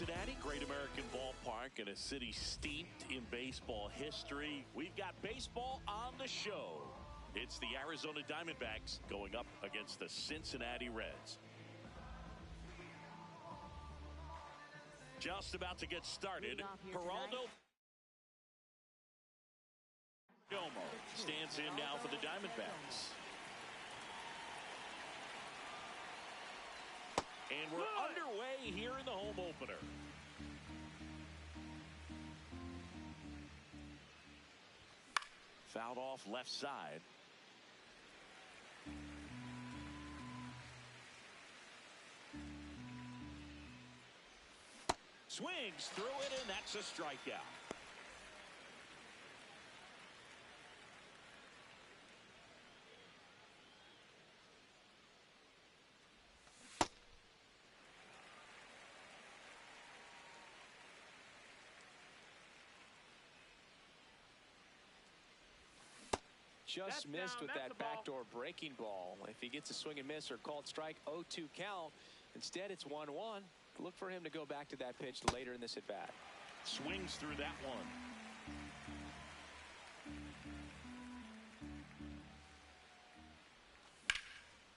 Cincinnati, great American ballpark and a city steeped in baseball history. We've got baseball on the show. It's the Arizona Diamondbacks going up against the Cincinnati Reds. Just about to get started. Geraldo stands in now for the Diamondbacks. And we're underway here in the home opener. Fouled off left side. Swings through it, and that's a strikeout. Just missed with that backdoor breaking ball. If he gets a swing and miss or called strike, 0-2 count. Instead, it's 1-1. Look for him to go back to that pitch later in this at bat. Swings through that one.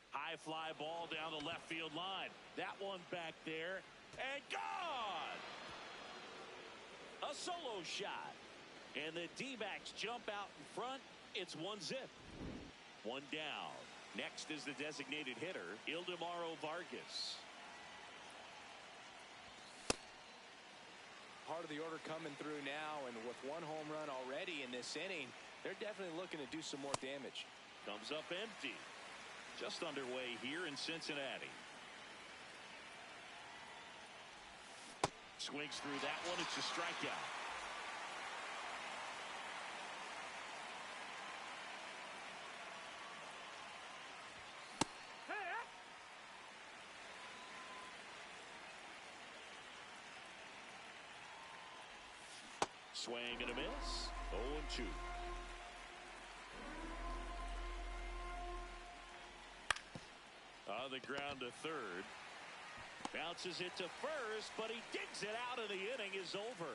High fly ball down the left field line. That one back there and gone. A solo shot. And the D-backs jump out in front. It's 1-0. One down. Next is the designated hitter, Ildemaro Vargas. Part of the order coming through now, and with one home run already in this inning, they're definitely looking to do some more damage. Comes up empty. Just underway here in Cincinnati. Swings through that one. It's a strikeout. Swing and a miss. 0-2. On the ground to third. Bounces it to first, but he digs it out, and the inning is over.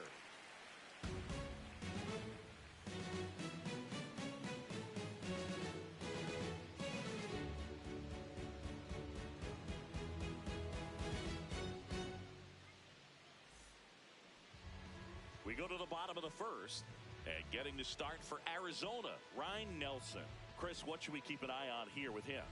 We go to the bottom of the first, and getting the start for Arizona, Ryan Nelson. Chris, what should we keep an eye on here with him?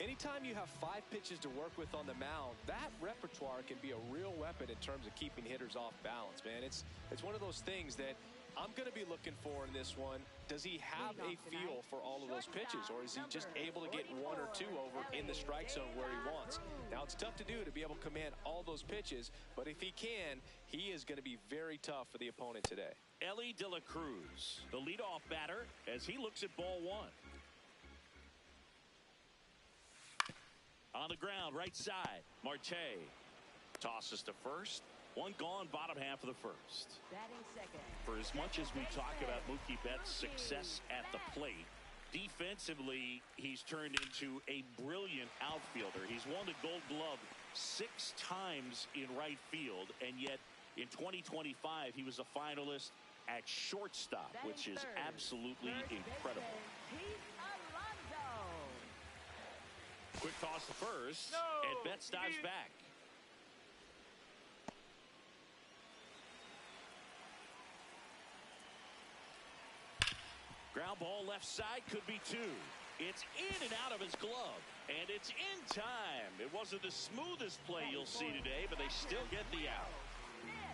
Anytime you have 5 pitches to work with on the mound, that repertoire can be a real weapon in terms of keeping hitters off balance, man. It's one of those things that I'm going to be looking for in this one. Does he have a feel for all of those pitches, or is he just able to get 1 or 2 over in the strike zone where he wants? Now, it's tough to do to be able to command all those pitches, but if he can, he is going to be very tough for the opponent today. Elly De La Cruz, the leadoff batter, as he looks at ball 1. On the ground, right side, Marte tosses to first. One gone, bottom half of the first. For as much as we talk about Mookie Betts' success at the plate, defensively, he's turned into a brilliant outfielder. He's won the Gold Glove 6 times in right field, and yet in 2025, he was a finalist at shortstop, which is absolutely incredible. Quick toss to first, and Betts dives back. Ground ball left side, could be 2. It's in and out of his glove, and it's in time. It wasn't the smoothest play you'll see today, but they still get the out.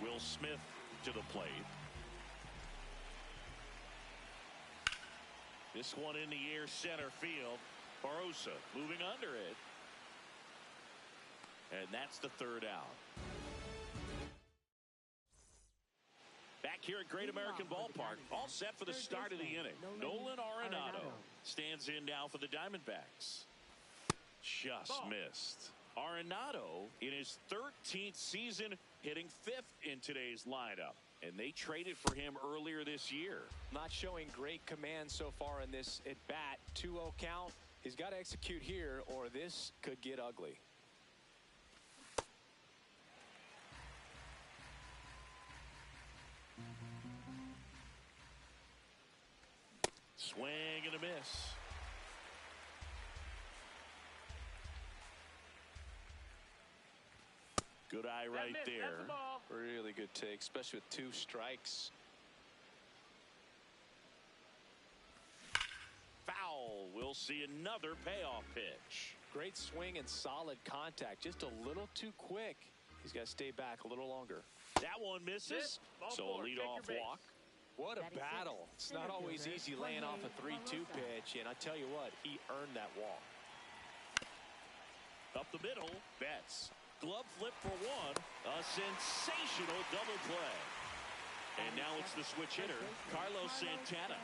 Will Smith to the plate. This one in the air, center field. Barosa moving under it. And that's the 3rd out. Back here at Great American Ballpark, all set for the start of the inning. Nolan Arenado stands in now for the Diamondbacks. Just missed. Arenado in his 13th season, hitting 5th in today's lineup. And they traded for him earlier this year. Not showing great command so far in this at bat. 2-0 count. He's got to execute here, or this could get ugly. Swing and a miss. Good eye right there. Really good take, especially with 2 strikes. Foul. We'll see another payoff pitch. Great swing and solid contact. Just a little too quick. He's got to stay back a little longer. That one misses. So a leadoff walk. What a battle. It's not always easy laying off a 3-2 pitch, and I tell you what, he earned that walk. Up the middle, Betts. Glove flip for one. A sensational double play. And now it's the switch hitter, Carlos Santana.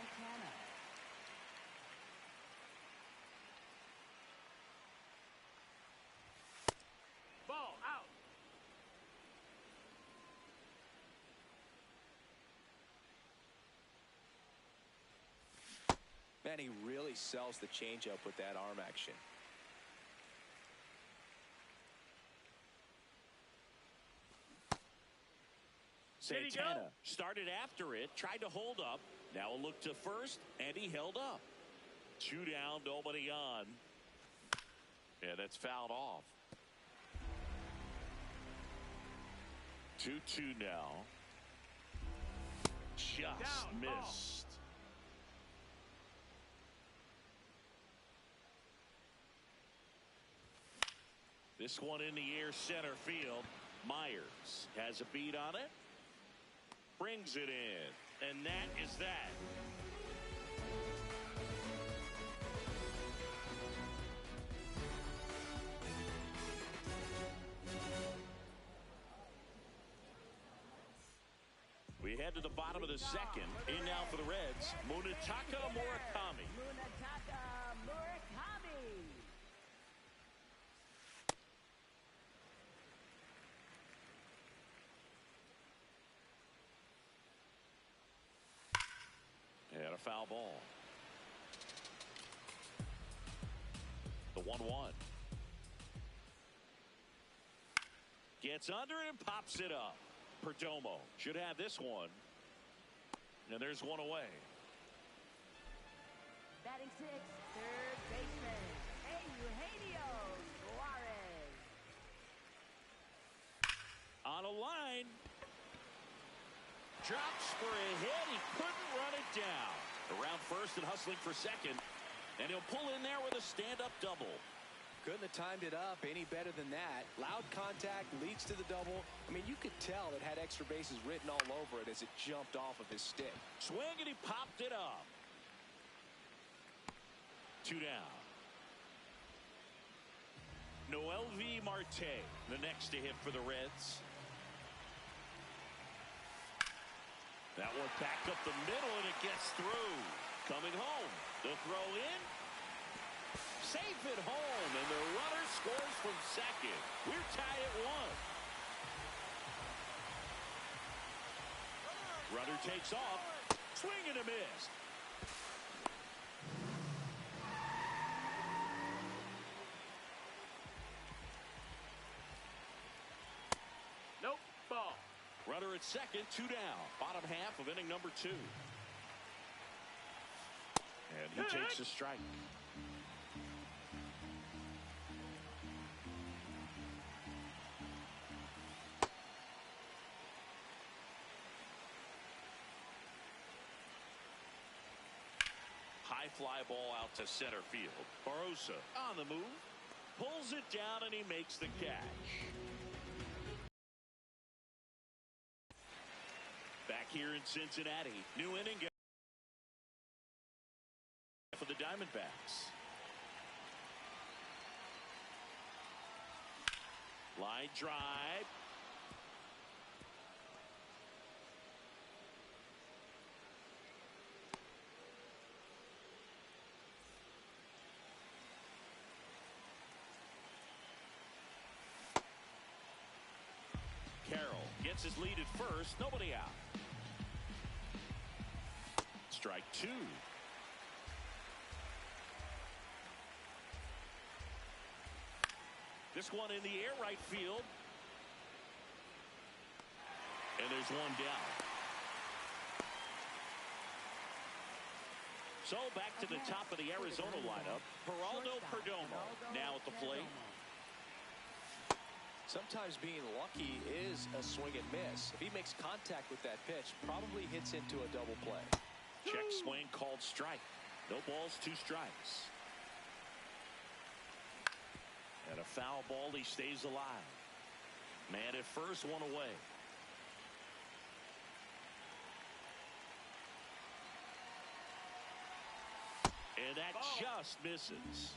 Ball out. Man, he really sells the changeup with that arm action. Santana started after it, tried to hold up. Now a look to first, and he held up. 2 down, nobody on. Yeah, that's fouled off. 2-2 now. Just missed. This one in the air, center field. Myers has a beat on it. Brings it in. And that is that. We head to the bottom of the second. In now for the Reds, Munetaka Murakami. And a foul ball. The 1-1. Gets under it and pops it up. Perdomo should have this one. And there's one away. Batting 6, third baseman, Eugenio Suarez. On a line. Drops for a hit. He couldn't run it down. Around first and hustling for second. And he'll pull in there with a stand-up double. Couldn't have timed it up any better than that. Loud contact leads to the double. I mean, you could tell it had extra bases written all over it as it jumped off of his stick. Swing, and he popped it up. 2 down. Noelvi Marte, the next to hit for the Reds. That one back up the middle, and it gets through. Coming home. The throw in. Safe at home, and the runner scores from second. We're tied at 1. Runner takes off. Swing and a miss. Nope. Ball. Runner at second, 2 down. Bottom half of inning number 2. And he takes a strike. High fly ball out to center field. Barosa on the move. Pulls it down, and he makes the catch. Back here in Cincinnati. New inning for the Diamondbacks. Line drive. Carroll gets his lead at first. Nobody out. Strike 2. This one in the air, right field. And there's one down. So back to the top of the Arizona lineup. Geraldo Perdomo now at the plate. Sometimes being lucky is a swing and miss. If he makes contact with that pitch, probably hits into a double play. Check swing called strike. No balls, 2 strikes. And a foul ball. He stays alive. Man at first, 1 away. And that just misses.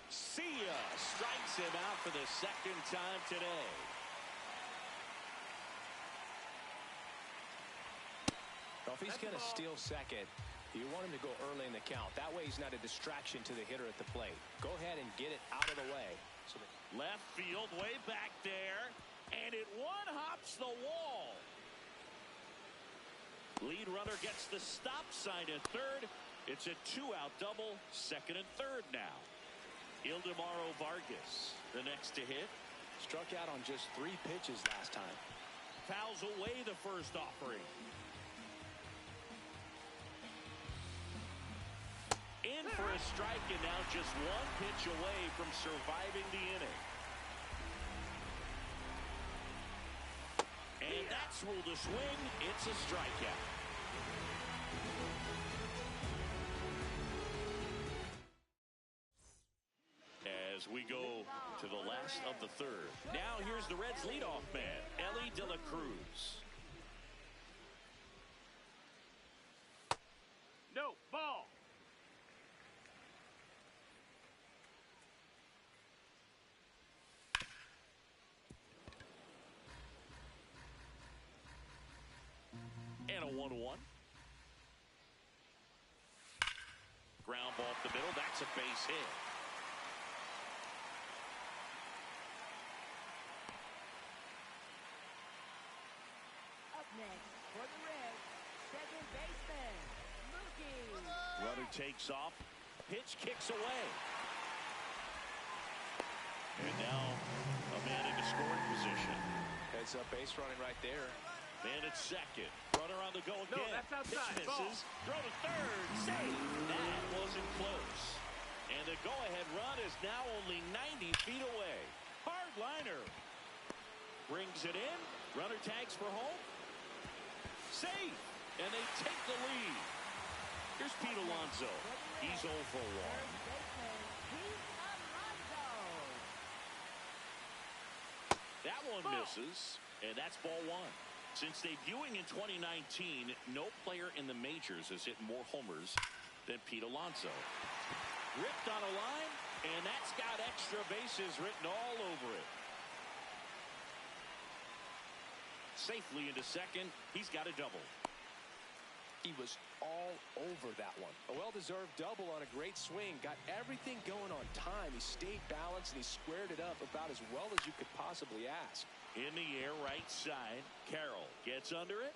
See ya. Strikes him out for the 2nd time today. Well, if he's going to steal second, you want him to go early in the count. That way he's not a distraction to the hitter at the plate. Go ahead and get it out of the way. Left field, way back there. And it one-hops the wall. Lead runner gets the stop sign at third. It's a 2-out double, 2nd and 3rd now. Ildemaro Vargas, the next to hit. Struck out on just 3 pitches last time. Fouls away the first offering. In for a strike, and now just 1 pitch away from surviving the inning. And that's ruled a swing. It's a strikeout. As we go to the last of the 3rd. Now here's the Reds leadoff man, Elly De La Cruz. No, ball. And a 1-1. Ground ball up the middle. That's a base hit. Up next for the Reds, 2nd baseman, Mookie. Runner takes off. Pitch kicks away. And now a man into scoring position. Heads up base running right there. Man at second. Runner on the go again. No, that's outside. Pitch misses. Ball. Throw to third. Save. That wasn't close. And the go-ahead run is now only 90 feet away. Hard liner. Brings it in. Runner tags for home. Safe. And they take the lead. Here's Pete Alonso. He's 0 for 1. That one misses. And that's ball 1. Since debuting in 2019, no player in the majors has hit more homers than Pete Alonso. Ripped on a line, and that's got extra bases written all over it. Safely into second. He's got a double. He was all over that one. A well-deserved double on a great swing. Got everything going on time. He stayed balanced, and he squared it up about as well as you could possibly ask. In the air, right side. Carroll gets under it.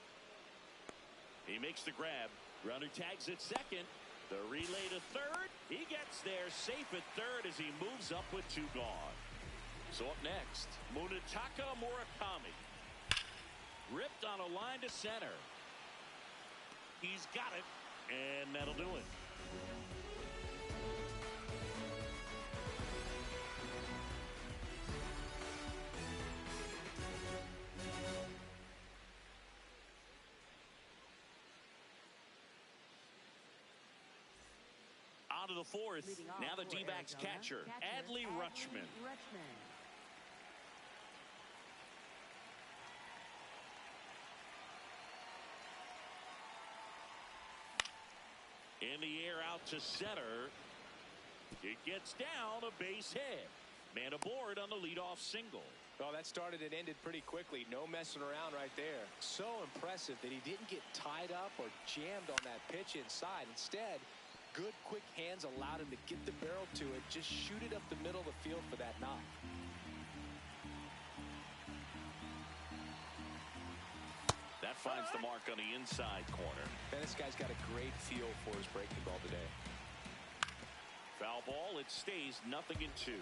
He makes the grab. Runner tags at second. The relay to third. He gets there safe at third as he moves up with 2 gone. So up next, Munetaka Murakami. Ripped on a line to center. He's got it, and that'll do it. On to the 4th. Now the D-backs catcher, Adley Rutschman. In the air out to center. It gets down, a base hit. Man aboard on the leadoff single. Well, that started and ended pretty quickly. No messing around right there. So impressive that he didn't get tied up or jammed on that pitch inside. Instead, good quick hands allowed him to get the barrel to it. Just shoot it up the middle of the field for that knock. That finds the mark on the inside corner. Man, this guy's got a great feel for his breaking ball today. Foul ball. It stays 0-2.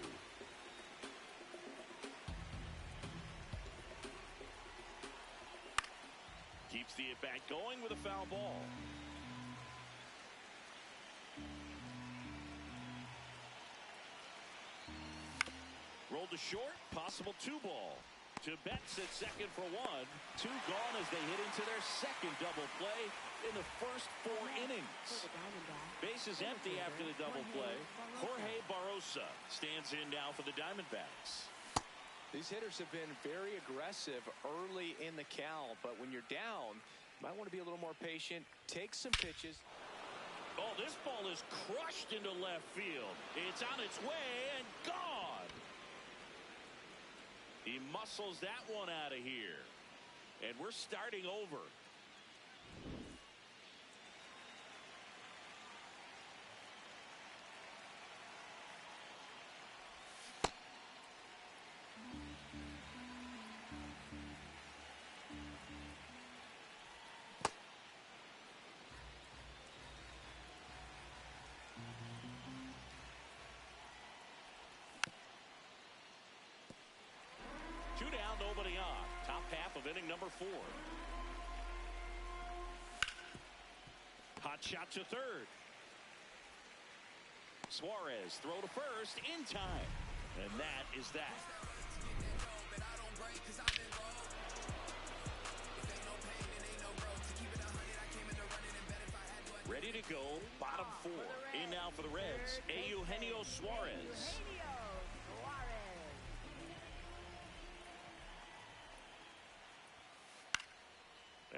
Keeps Keeps the at-bat going with a foul ball. Rolled to short, possible 2-ball. To Betts at second for 1. 2 gone as they hit into their second double play in the first 4 innings. Base is empty after the double play. Jorge Barrosa stands in now for the Diamondbacks. These hitters have been very aggressive early in the count, but when you're down, you might want to be a little more patient. Take some pitches. Oh, this ball is crushed into left field. It's on its way and gone. He muscles that one out of here. And we're starting over. Two down, nobody on. Top half of inning number 4. Hot shot to third. Suarez throw to first in time. And that is that. Ready to go, bottom 4. In now for the Reds, Eugenio Suarez.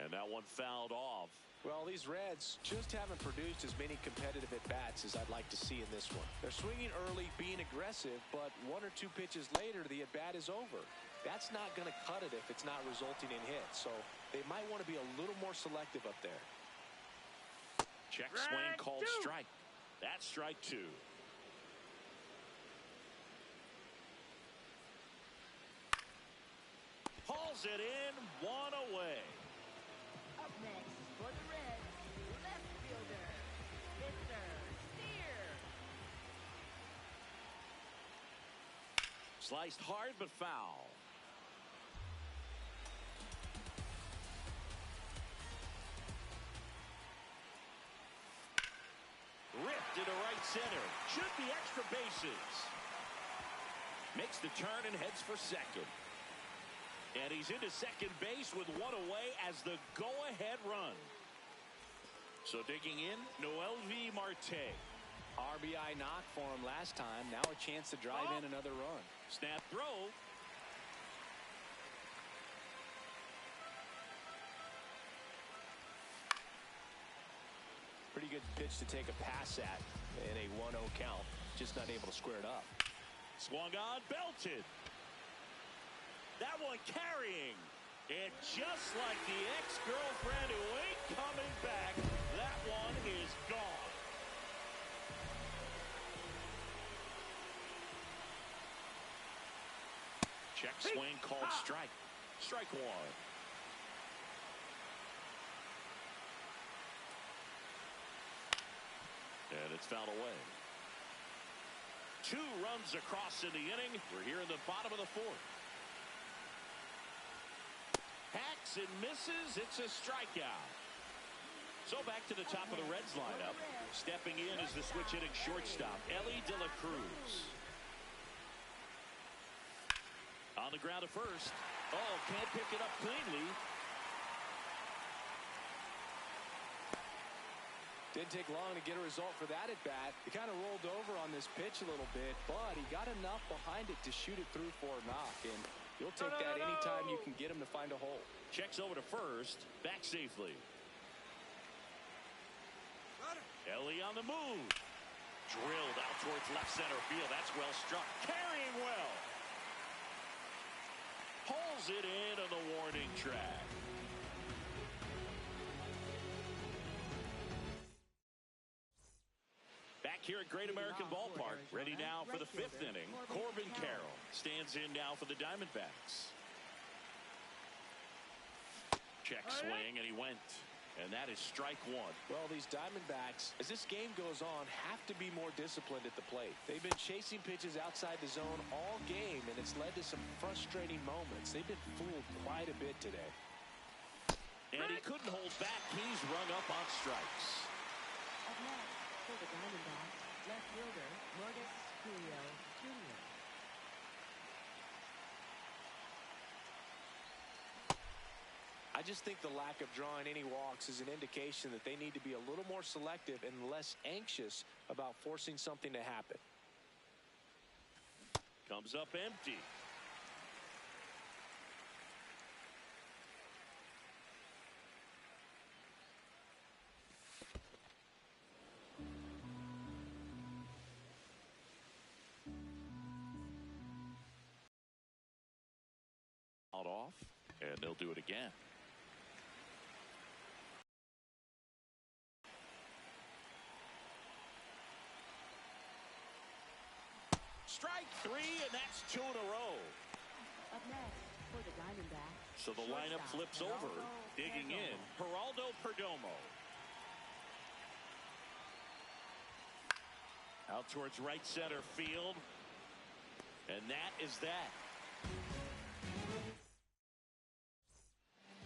And that one fouled off. Well, these Reds just haven't produced as many competitive at-bats as I'd like to see in this one. They're swinging early, being aggressive, but 1 or 2 pitches later, the at-bat is over. That's not going to cut it if it's not resulting in hits, so they might want to be a little more selective up there. Check swing called strike. That's strike 2. Hauls it in, 1 away. Up next for the Reds, left fielder, Mr. Steer. Sliced hard but foul. Ripped into right center. Should be extra bases. Makes the turn and heads for second. And he's into second base with 1 away as the go-ahead run. So digging in, Rlhske Marte. RBI knock for him last time. Now a chance to drive in another run. Snap throw. Pretty good pitch to take a pass at in a 1-0 count. Just not able to square it up. Swung on, belted. That one carrying. And just like the ex-girlfriend who ain't coming back, that one is gone. Check swing called strike. Strike 1. And it's fouled away. 2 runs across in the inning. We're here in the bottom of the 4th. Hacks and misses. It's a strikeout. So back to the top of the Reds lineup. Stepping in is the switch hitting shortstop, Elly De La Cruz. On the ground at first. Oh, can't pick it up cleanly. Didn't take long to get a result for that at bat. He kind of rolled over on this pitch a little bit, but he got enough behind it to shoot it through for a knock. And you'll take that anytime you can get him to find a hole. Checks over to first, back safely. Elly on the move. Drilled out towards left center field. That's well struck. Carrying well. Pulls it in on the warning track. Back here at Great American Ballpark, ready now for the 5th inning. Corbin Carroll stands in now for the Diamondbacks. Check swing, and he went. And that is strike 1. Well, these Diamondbacks, as this game goes on, have to be more disciplined at the plate. They've been chasing pitches outside the zone all game, and it's led to some frustrating moments. They've been fooled quite a bit today. And he couldn't hold back. He's rung up on strikes. Up next, for the Diamondbacks, left fielder, Rlhske57 Jr. I just think the lack of drawing any walks is an indication that they need to be a little more selective and less anxious about forcing something to happen. Comes up empty. Out off, and they'll do it again. Strike three, and that's 2 in a row. Up next, for the Diamondbacks. So the lineup flips over. Digging in, Geraldo Perdomo. Out towards right center field. And that is that.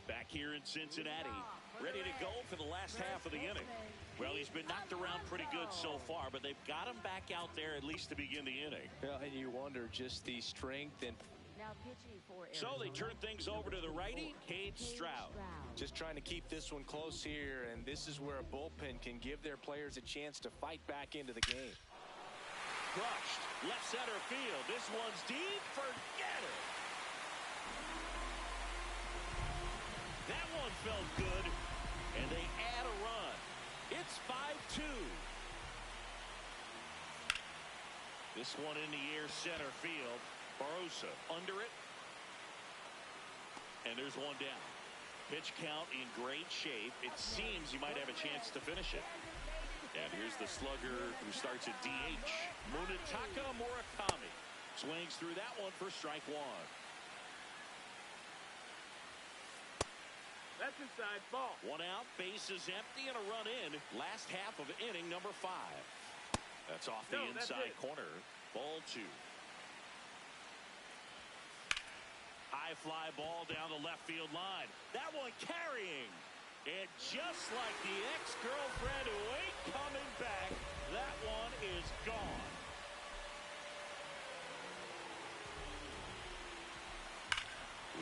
Back here in Cincinnati, ready to go for the last half of the inning. Well, he's been knocked around pretty good so far, but they've got him back out there at least to begin the inning. Well, and you wonder just the strength and... Now pitching for Arizona. So they turn things over to the righty, Cade Stroud. Just trying to keep this one close here, and this is where a bullpen can give their players a chance to fight back into the game. Crushed, left center field. This one's deep, forget it. That one felt good, and they add a run. It's 5-2. This one in the air, center field. Barosa under it. And there's one down. Pitch count in great shape. It seems you might have a chance to finish it. And here's the slugger who starts at DH. Munetaka Murakami swings through that one for strike one. That's inside, ball. One out, base is empty, and a run in. Last half of inning number 5. That's off the inside corner. Ball 2. High fly ball down the left field line. That one carrying. And just like the ex-girlfriend who ain't coming back, that one is gone.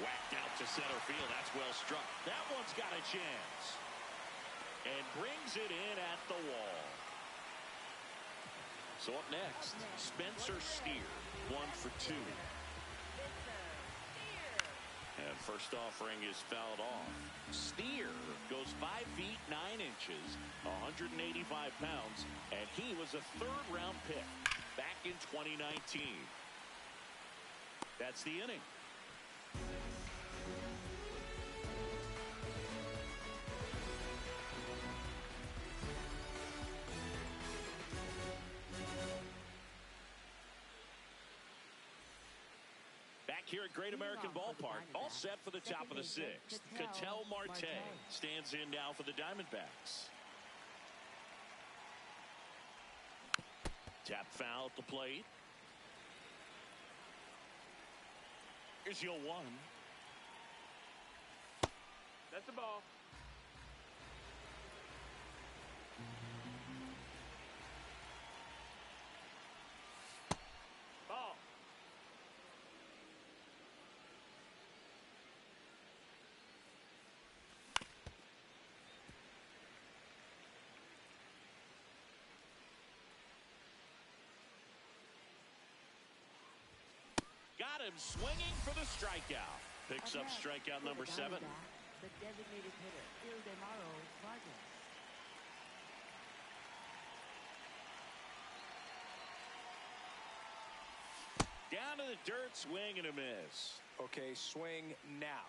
Whacked out to center field. That's well struck. That one's got a chance. And brings it in at the wall. So up next, Spencer Steer. 1 for 2. And first offering is fouled off. Steer goes 5 feet 9 inches, 185 pounds, and he was a third-round pick back in 2019. That's the inning. Back here at Great American Ballpark, all set for the top of the 6th. Ketel Marte stands in now for the Diamondbacks. Tap foul at the plate. Here's your 1. That's the ball. Ball. Got him swinging for the strikeout. Picks up strikeout number 7. The designated hitter, Ildemaro Vargas. Down to the dirt, swing and a miss. Okay, swing now.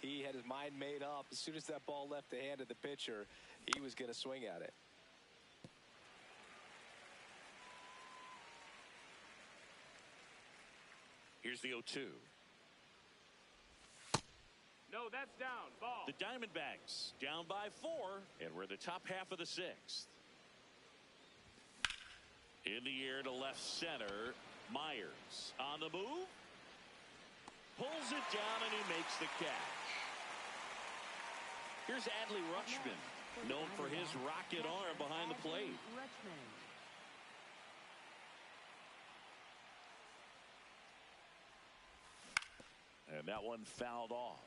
He had his mind made up. As soon as that ball left the hand of the pitcher, he was going to swing at it. Here's the 0-2. No, that's down. Ball. The Diamondbacks down by 4, and we're the top half of the 6th. In the air to left center, Myers on the move. Pulls it down, and he makes the catch. Here's Rlhske57, known for his rocket arm behind the plate. And that one fouled off.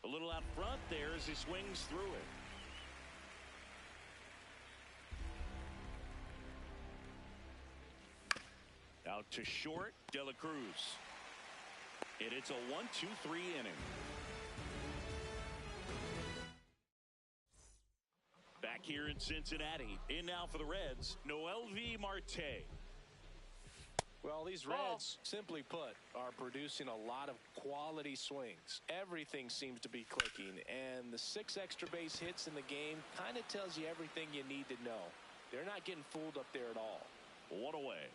A little out front there as he swings through it. Out to short, De La Cruz. And it's a 1-2-3 inning. Back here in Cincinnati. In now for the Reds, Rlhske Marte. Well, these Reds, simply put, are producing a lot of quality swings. Everything seems to be clicking, and the 6 extra base hits in the game kind of tells you everything you need to know. They're not getting fooled up there at all. One away.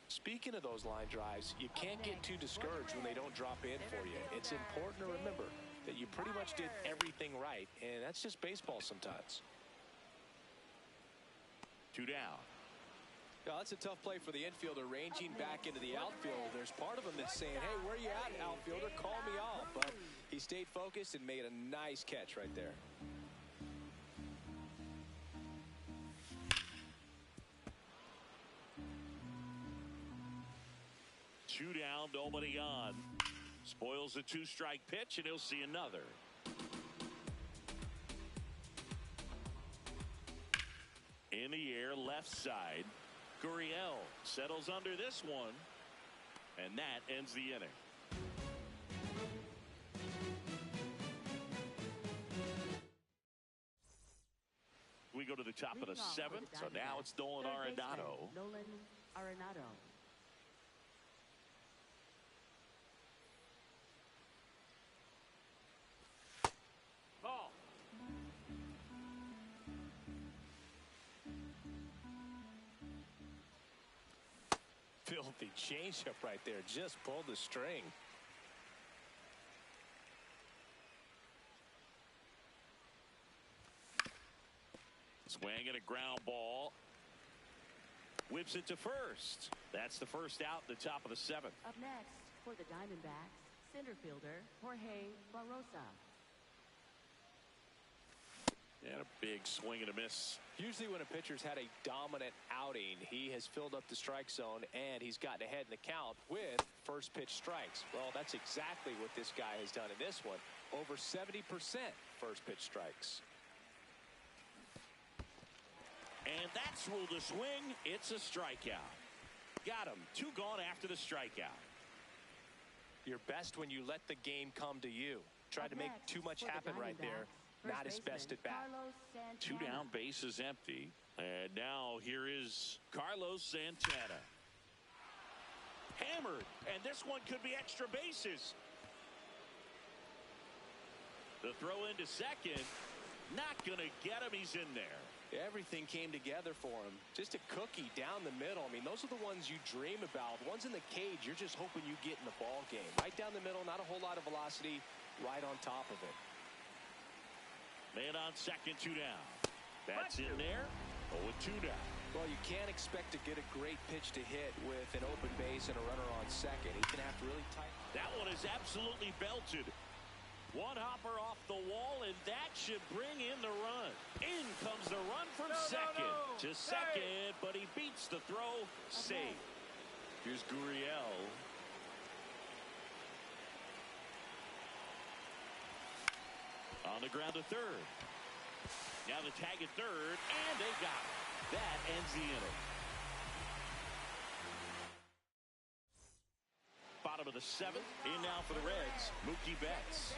Speaking of those line drives, you can't get too discouraged when they don't drop in for you. It's important to remember that you pretty much did everything right, and that's just baseball sometimes. 2 down. Now, that's a tough play for the infielder, ranging back into the outfield. There's part of him that's saying, hey, where you at, outfielder? Call me off. But he stayed focused and made a nice catch right there. Two down, nobody on. Spoils a 2-strike pitch, and he'll see another. In the air, left side. Gurriel settles under this one, and that ends the inning. We go to the top of the 7th, so now it's Nolan Arenado. Ball. Filthy changeup right there. Just pulled the string. Swing and a ground ball. Whips it to first. That's the first out in the top of the 7th. Up next for the Diamondbacks, center fielder Jorge Barrosa. And a big swing and a miss. Usually when a pitcher's had a dominant outing, he has filled up the strike zone and he's gotten ahead in the count with first pitch strikes. Well, that's exactly what this guy has done in this one. Over 70% first pitch strikes. And that's ruled a swing. It's a strikeout. Got him. 2 gone after the strikeout. You're best when you let the game come to you. Tried to make too much happen right there. Not his best at bat. 2 down, base is empty. And now here is Carlos Santana. Hammered. And this one could be extra bases. The throw into second. Not going to get him. He's in there. Everything came together for him. Just a cookie down the middle. I mean, those are the ones you dream about. The ones in the cage, you're just hoping you get in the ball game. Right down the middle, not a whole lot of velocity, right on top of it. Man on second, 2 down. That's in there. 0-2 down. Well, you can't expect to get a great pitch to hit with an open base and a runner on second. He's going to have to really tighten. That one is absolutely belted. One hopper off the wall, and that should bring in the run. In comes the run from second to second, but he beats the throw. Safe. Here's Gurriel. On the ground to third. Now the tag at third, and they got it. That ends the inning. Bottom of the 7th. In now for the Reds, Mookie Betts.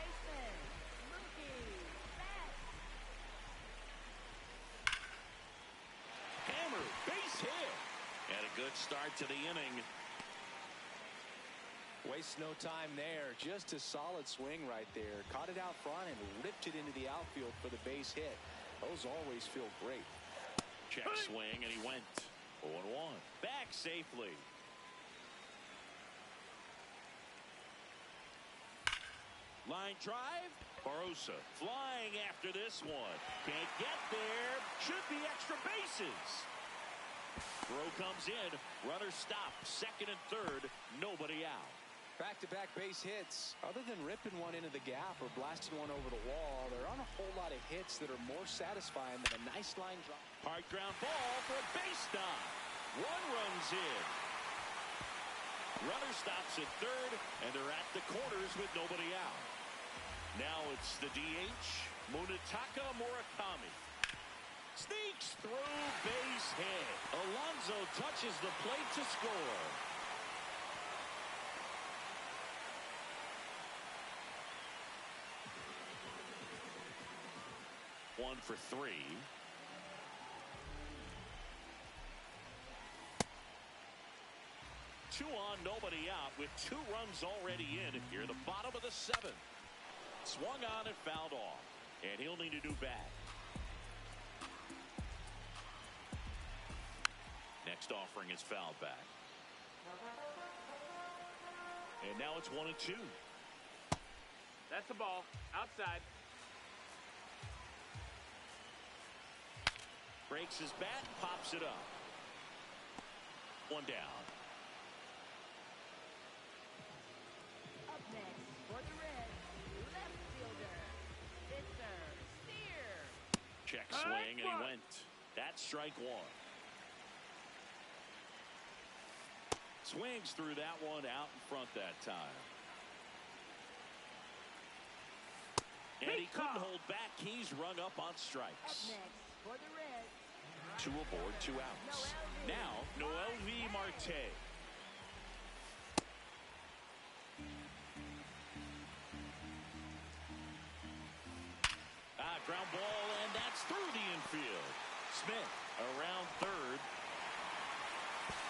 Hammer, base hit. And a good start to the inning. Wastes no time there. Just a solid swing right there. Caught it out front and ripped it into the outfield for the base hit. Those always feel great. Check swing, and he went 0-1. Back safely. Line drive. Barrosa flying after this one. Can't get there. Should be extra bases. Throw comes in. Runner stopped. Second and third. Nobody out. Back-to-back base hits. Other than ripping one into the gap or blasting one over the wall, there aren't a whole lot of hits that are more satisfying than a nice line drive. Hard ground ball for a base knock. One runs in. Runner stops at third, and they're at the corners with nobody out. Now it's the DH, Munetaka Murakami. Sneaks through, base hit. Alonso touches the plate to score. One for three. Two on, nobody out with 2 runs already in here, the bottom of the 7th. Swung on and fouled off, and he'll need a new bat. Next offering is fouled back. And now it's 1-2. That's a ball. Outside. Breaks his bat, pops it up. One down. Up next for the Reds, left fielder, Victor Steer. Check swing, and he went. That's strike one. Swings through that one out in front that time. And he couldn't hold back. He's rung up on Up strikes. next for the Reds, 2 aboard, 2 outs. Now, Noel V. Marte. Ground ball, and that's through the infield. Smith around third.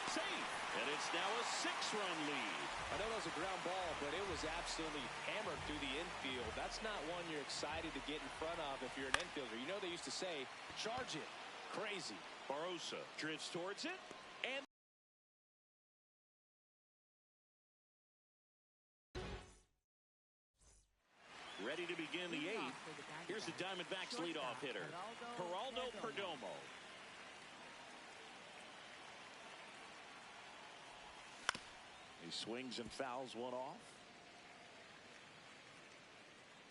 Safe, and it's now a 6-run lead. I know that was a ground ball, but it was absolutely hammered through the infield. That's not one you're excited to get in front of if you're an infielder. You know they used to say, charge it. Crazy. Barossa drifts towards it, and ready to begin the 8th. Here's the Diamondbacks leadoff hitter, Geraldo Perdomo. He swings and fouls one off.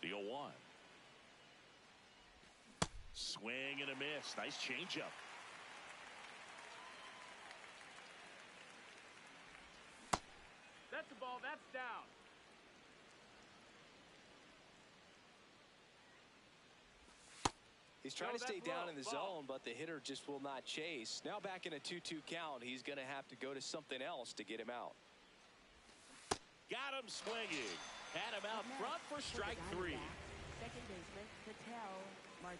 The 0-1. Swing and a miss. Nice changeup. That's a ball. That's down. He's trying to stay down in the zone, but the hitter just will not chase. Now back in a 2-2 count, he's going to have to go to something else to get him out. Got him swinging. Had him out front for strike 3. Second baseman Patel Marte.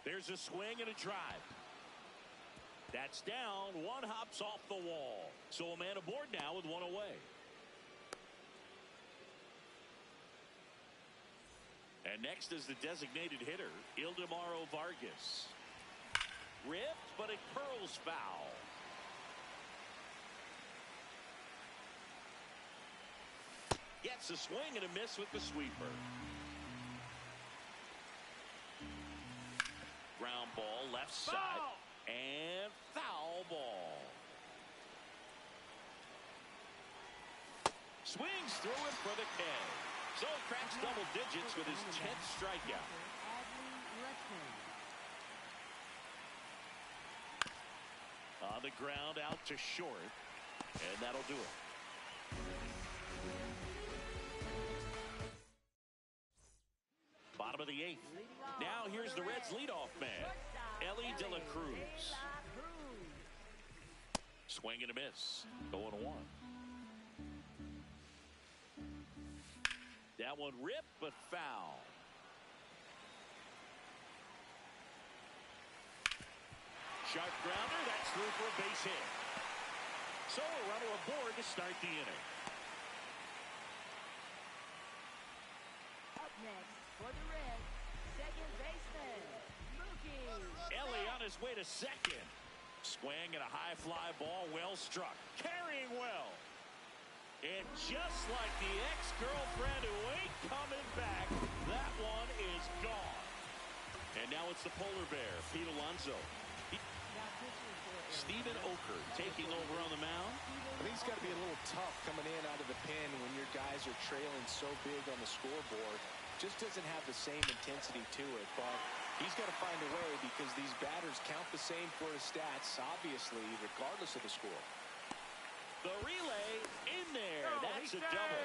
There's a swing and a drive. That's down. One hops off the wall. So a man aboard now with one away. And next is the designated hitter, Ildemaro Vargas. Ripped, but it curls foul. Gets a swing and a miss with the sweeper. Ground ball left side. And foul ball. Swings through it for the K. So cracks double digits with his 10th strikeout. On the ground out to short. And that'll do it. Bottom of the 8th. Now here's the Reds leadoff man, Elly De La Cruz. Swing and a miss. 0-1. That one ripped, but foul. Sharp grounder. That's through for a base hit. So a runner aboard to start the inning. Up next for the Reds, second baseman Mookie. Elly on his way to second. Swing and a high fly ball, well struck. Carrying well. And just like the ex-girlfriend who ain't coming back, that one is gone. And now it's the polar bear, Pete Alonso. Steven Oker taking over on the mound. I think it's got to be a little tough coming in out of the pen when your guys are trailing so big on the scoreboard. Just doesn't have the same intensity to it, but he's got to find a way because these batters count the same for his stats, obviously, regardless of the score. The relay in there. That's a double.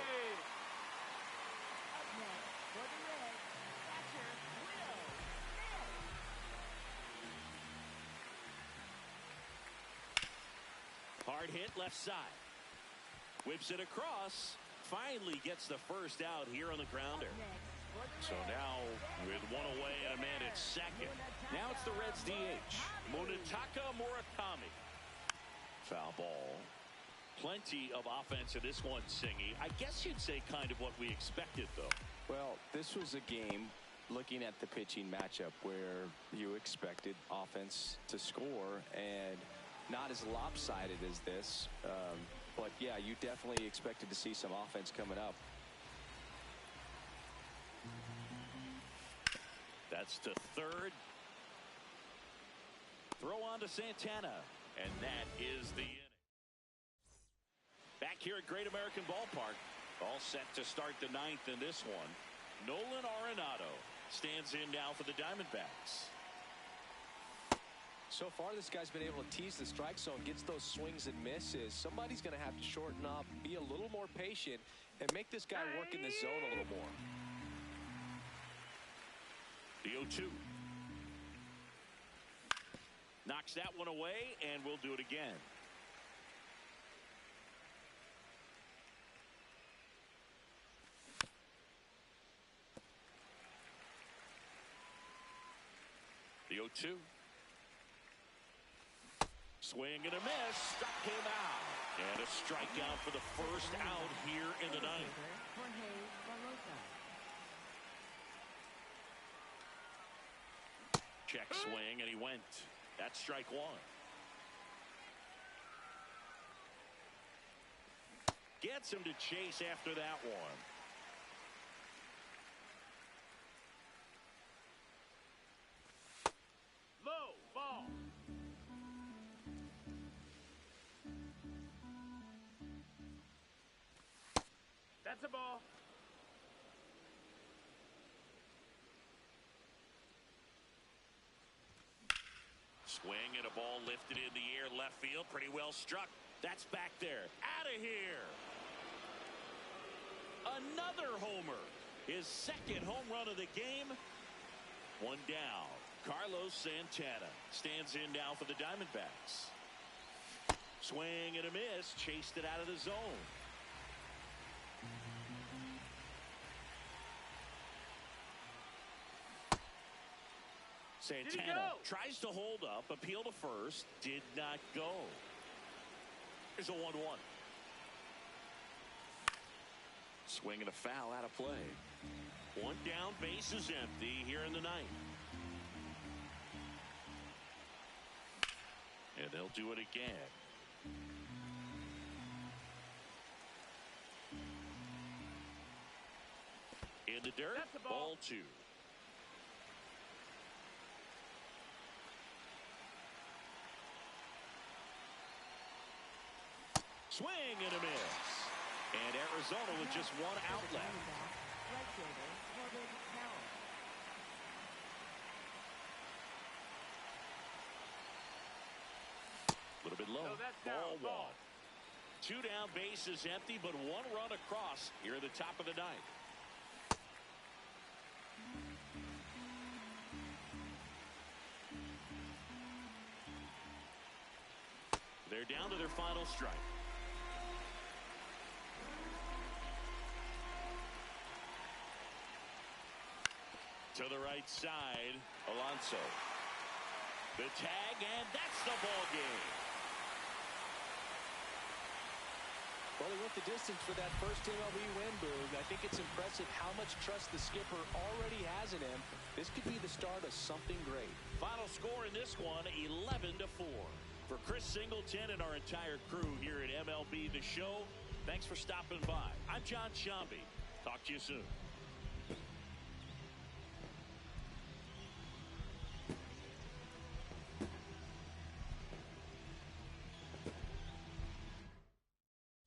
Up next for the Reds, catcher Will Smith. Hard hit left side. Whips it across. Finally gets the first out here on the grounder. So now with one away and a man at second. Now it's the Reds DH, Munetaka Murakami. Foul ball. Plenty of offense in this one, Singy. I guess you'd say kind of what we expected, though. Well, this was a game, looking at the pitching matchup, where you expected offense to score, and not as lopsided as this. But, yeah, you definitely expected to see some offense coming up. That's to third. Throw on to Santana, and that is the inning. Back here at Great American Ballpark, all set to start the ninth in this one. Nolan Arenado stands in now for the Diamondbacks. So far, this guy's been able to tease the strike zone, gets those swings and misses. Somebody's going to have to shorten up, be a little more patient, and make this guy work in the zone a little more. The 0-2. Knocks that one away, and we'll do it again. The 0-2. Swing and a miss. Struck him out. And a strikeout for the first out here in the ninth. Check swing, and he went. That's strike one. Gets him to chase after that one. Low ball. That's a ball. Swing and a ball lifted in the air left field. Pretty well struck. That's back there. Out of here. Another homer. His second home run of the game. One down. Carlos Santana stands in now for the Diamondbacks. Swing and a miss. Chased it out of the zone. Santana tries to hold up, appeal to first, did not go. Here's a 1-1. Swing and a foul out of play. One down, base is empty here in the ninth. And they'll do it again. In the dirt, that's a ball. Ball two. Swing and a miss. And Arizona with just one out left. A little bit low. Ball one. Two down, base is empty, but one run across here at the top of the ninth. They're down to their final strike. To the right side, Alonso. The tag, and that's the ball game. Well, he went the distance for that first MLB win, Boog. I think it's impressive how much trust the skipper already has in him. This could be the start of something great. Final score in this one, 11-4. For Chris Singleton and our entire crew here at MLB The Show, Thanks for stopping by. I'm John Shambi. Talk to you soon.